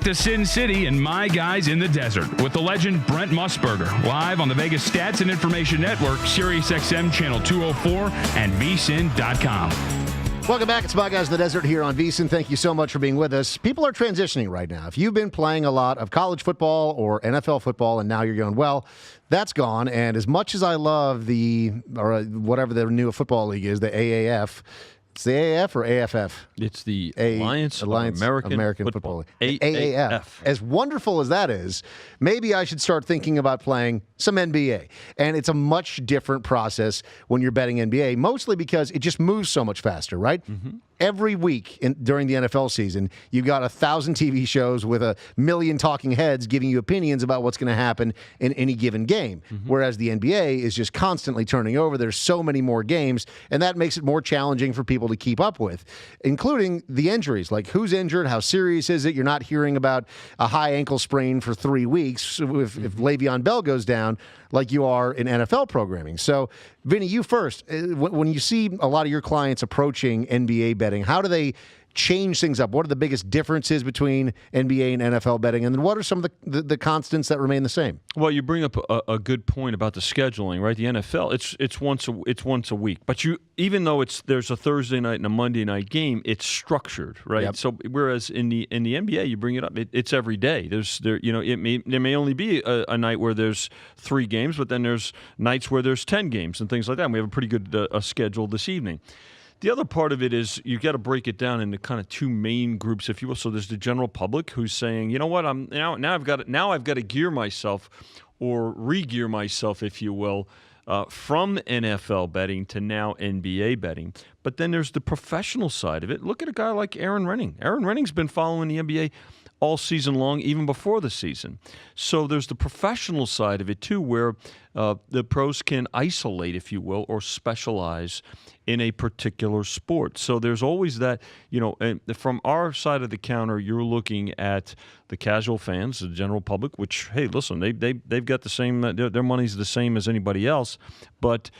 To Sin City and My Guys in the Desert with the legend Brent Musburger, live on the Vegas Stats and Information Network, SiriusXM Channel 204 and vsin.com. Welcome back. It's My Guys in the Desert here on VSiN. Thank you so much for being with us. People are transitioning right now. If you've been playing a lot of college football or NFL football and now you're going, well, that's gone. And as much as I love whatever the new football league is, the AAF, it's the AAF or AFF? It's the Alliance of American Football. AAF. As wonderful as that is, maybe I should start thinking about playing some NBA. And it's a much different process when you're betting NBA, mostly because it just moves so much faster, right? Mm-hmm. Every week during the NFL season, you've got 1,000 TV shows with 1 million talking heads giving you opinions about what's going to happen in any given game. Mm-hmm. Whereas the NBA is just constantly turning over. There's so many more games, and that makes it more challenging for people to keep up with, including the injuries. Like who's injured, how serious is it? You're not hearing about a high ankle sprain for 3 weeks if Le'Veon Bell goes down like you are in NFL programming. So, Vinny, you first. When you see a lot of your clients approaching NBA betting, how do they change things up? What are the biggest differences between NBA and NFL betting? And then what are some of the constants that remain the same? Well, you bring up a good point about the scheduling, right? The NFL, it's once a week. But even though there's a Thursday night and a Monday night game, it's structured, right? Yep. So whereas in the NBA, you bring it up, it's every day. There may only be a night where there's 3 games, but then there's nights where there's 10 games and things like that. And we have a pretty good schedule this evening. The other part of it is you got to break it down into kind of 2 main groups, if you will. So there's the general public who's saying, you know what, I've got to gear myself or re-gear myself, if you will, from NFL betting to now NBA betting. But then there's the professional side of it. Look at a guy like Aaron Renning. Aaron Renning's been following the NBA all season long, even before the season. So there's the professional side of it, too, where the pros can isolate, if you will, or specialize in a particular sport. So there's always that, and from our side of the counter, you're looking at the casual fans, the general public, which, hey, listen, they've got the same, their money's the same as anybody else, but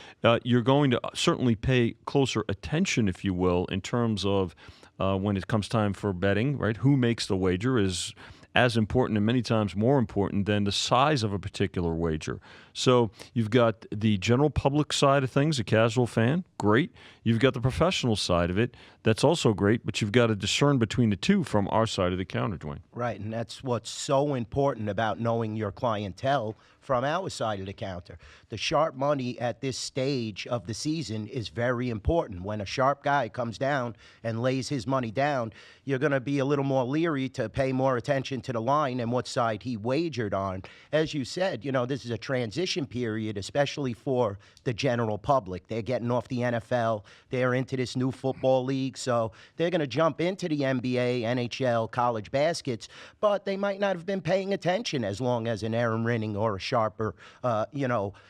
you're going to certainly pay closer attention, if you will, in terms of when it comes time for betting, right? Who makes the wager is as important and many times more important than the size of a particular wager. So you've got the general public side of things, a casual fan, great. You've got the professional side of it, that's also great, but you've got to discern between the two from our side of the counter, Duane. Right, and that's what's so important about knowing your clientele from our side of the counter. The sharp money at this stage of the season is very important. When a sharp guy comes down and lays his money down, you're going to be a little more leery to pay more attention to the line and what side he wagered on. As you said, this is a transition period, especially for the general public. They're getting off the NFL. They're into this new football league, so they're going to jump into the NBA, NHL, college baskets, but they might not have been paying attention as long as an Aaron Renning or a sharper,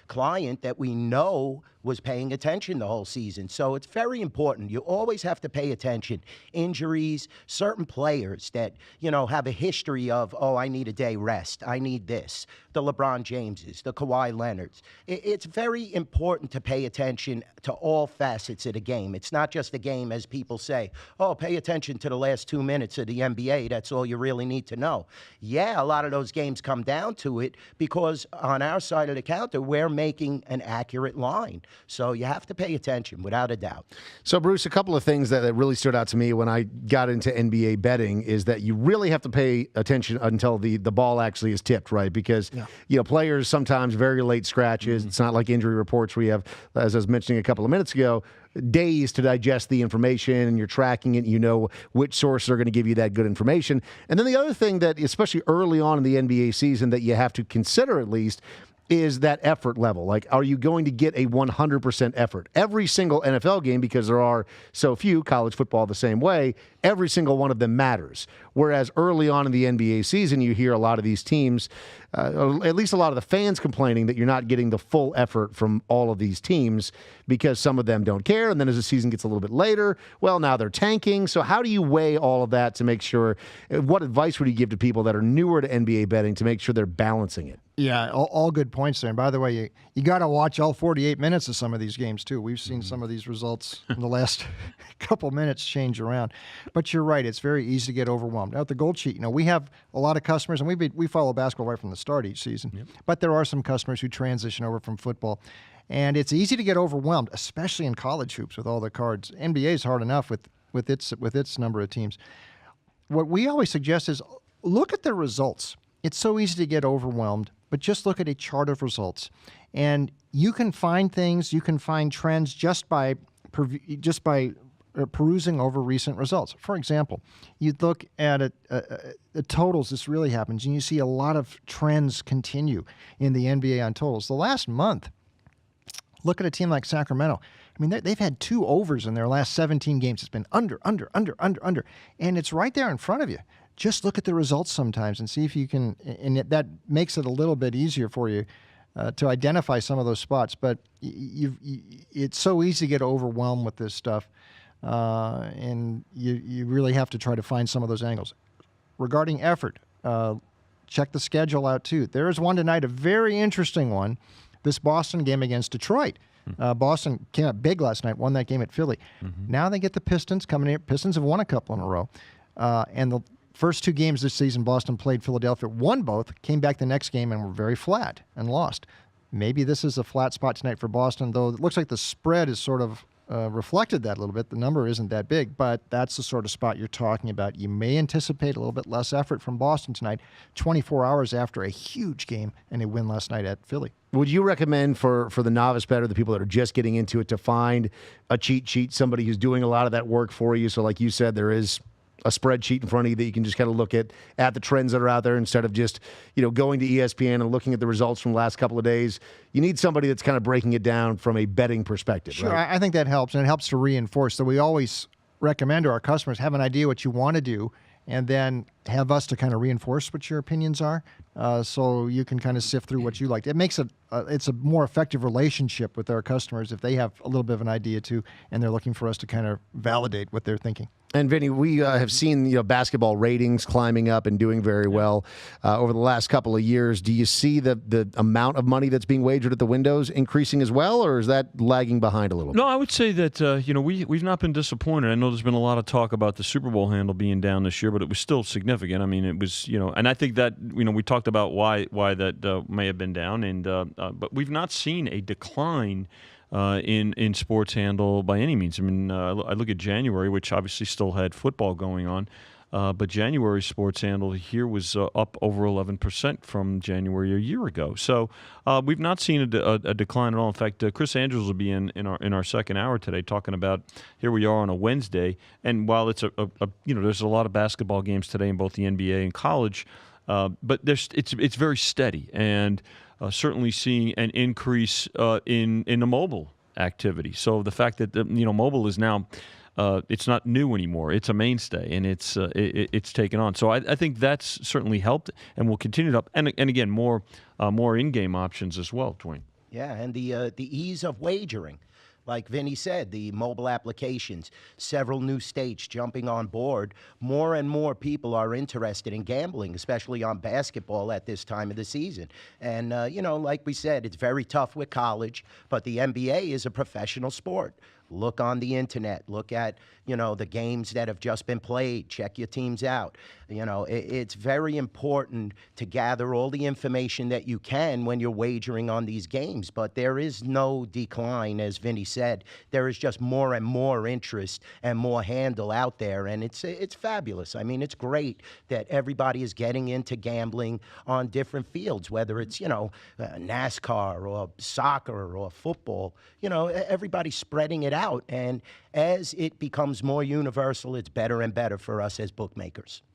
client that we know was paying attention the whole season. So it's very important. You always have to pay attention. Injuries, certain players that, have a history of, I need a day rest. I need this. The LeBron Jameses, the Kawhi Leonards. It's very important to pay attention to all facets of the game. It's not just a game, as people say, pay attention to the last 2 minutes of the NBA. That's all you really need to know. Yeah, a lot of those games come down to it because on our side of the counter, we're making an accurate line. So you have to pay attention, without a doubt. So, Bruce, a couple of things that really stood out to me when I got into NBA betting is that you really have to pay attention until the ball actually is tipped, right? Because, players sometimes very late scratches. Mm-hmm. It's not like injury reports where you have, as I was mentioning a couple of minutes ago, days to digest the information, and you're tracking it, which sources are going to give you that good information. And then the other thing that, especially early on in the NBA season, that you have to consider at least is that effort level. Like, are you going to get a 100% effort? Every single NFL game, because there are so few, college football the same way, every single one of them matters. Whereas early on in the NBA season, you hear a lot of these teams at least a lot of the fans complaining that you're not getting the full effort from all of these teams because some of them don't care. And then as the season gets a little bit later, well, now they're tanking. So how do you weigh all of that to make sure, what advice would you give to people that are newer to NBA betting to make sure they're balancing it? Yeah, all good points there. And by the way, you got to watch all 48 minutes of some of these games, too. We've seen some of these results in the last couple minutes change around. But you're right, it's very easy to get overwhelmed. Now, at the Gold Sheet, we have a lot of customers, and we follow basketball right from the start each season. Yep. But there are some customers who transition over from football. And it's easy to get overwhelmed, especially in college hoops with all the cards. NBA is hard enough with its number of teams. What we always suggest is look at the results. It's so easy to get overwhelmed, but just look at a chart of results. And you can find things, you can find trends just by perusing over recent results. For example, you look at the totals, this really happens, and you see a lot of trends continue in the NBA on totals. The last month, look at a team like Sacramento. I mean, they've had 2 overs in their last 17 games. It's been under. And it's right there in front of you. Just look at the results sometimes and see if you can, and that makes it a little bit easier for you to identify some of those spots. But it's so easy to get overwhelmed with this stuff, and you really have to try to find some of those angles. Regarding effort, check the schedule out too. There is one tonight, a very interesting one, this Boston game against Detroit. Boston came out big last night, won that game at Philly. Mm-hmm. Now they get the Pistons coming in. Pistons have won a couple in a row. And the first 2 games this season, Boston played Philadelphia, won both, came back the next game and were very flat and lost. Maybe this is a flat spot tonight for Boston, though it looks like the spread is sort of reflected that a little bit. The number isn't that big, but that's the sort of spot you're talking about. You may anticipate a little bit less effort from Boston tonight, 24 hours after a huge game and a win last night at Philly. Would you recommend for the novice bettor, the people that are just getting into it, to find a cheat sheet, somebody who's doing a lot of that work for you? So like you said, there is a spreadsheet in front of you that you can just kind of look at the trends that are out there instead of just, going to ESPN and looking at the results from the last couple of days. You need somebody that's kind of breaking it down from a betting perspective. Sure, right? I think that helps, and it helps to reinforce. So we always recommend to our customers, have an idea what you want to do, and then have us to kind of reinforce what your opinions are, so you can kind of sift through what you like. It makes it's a more effective relationship with our customers if they have a little bit of an idea too, and they're looking for us to kind of validate what they're thinking. And Vinny, we have seen basketball ratings climbing up and doing very well over the last couple of years. Do you see the amount of money that's being wagered at the windows increasing as well, or is that lagging behind a little bit? No, I would say that we've not been disappointed. I know there's been a lot of talk about the Super Bowl handle being down this year, but it was still significant. I mean, it was and I think that we talked about why that may have been down, and but we've not seen a decline in sports handle by any means. I mean, I look at January, which obviously still had football going on, but January sports handle here was up over 11% from January a year ago. So we've not seen a decline at all. In fact, Chris Andrews will be in our second hour today talking about here we are on a Wednesday, and while it's there's a lot of basketball games today in both the NBA and college, but it's very steady, and certainly seeing an increase in the mobile activity. So the fact that mobile is now it's not new anymore; it's a mainstay, and it's taken on. So I think that's certainly helped, and will continue to help. And again, more in-game options as well, Duane. Yeah, and the ease of wagering. Like Vinny said, the mobile applications, several new states jumping on board. More and more people are interested in gambling, especially on basketball at this time of the season. And, like we said, it's very tough with college, but the NBA is a professional sport. Look on the internet. Look at, the games that have just been played. Check your teams out. It's very important to gather all the information that you can when you're wagering on these games. But there is no decline, as Vinny said. There is just more and more interest and more handle out there, and it's fabulous. I mean, it's great that everybody is getting into gambling on different fields, whether it's NASCAR or soccer or football. Everybody's spreading it out, and as it becomes more universal, it's better and better for us as bookmakers.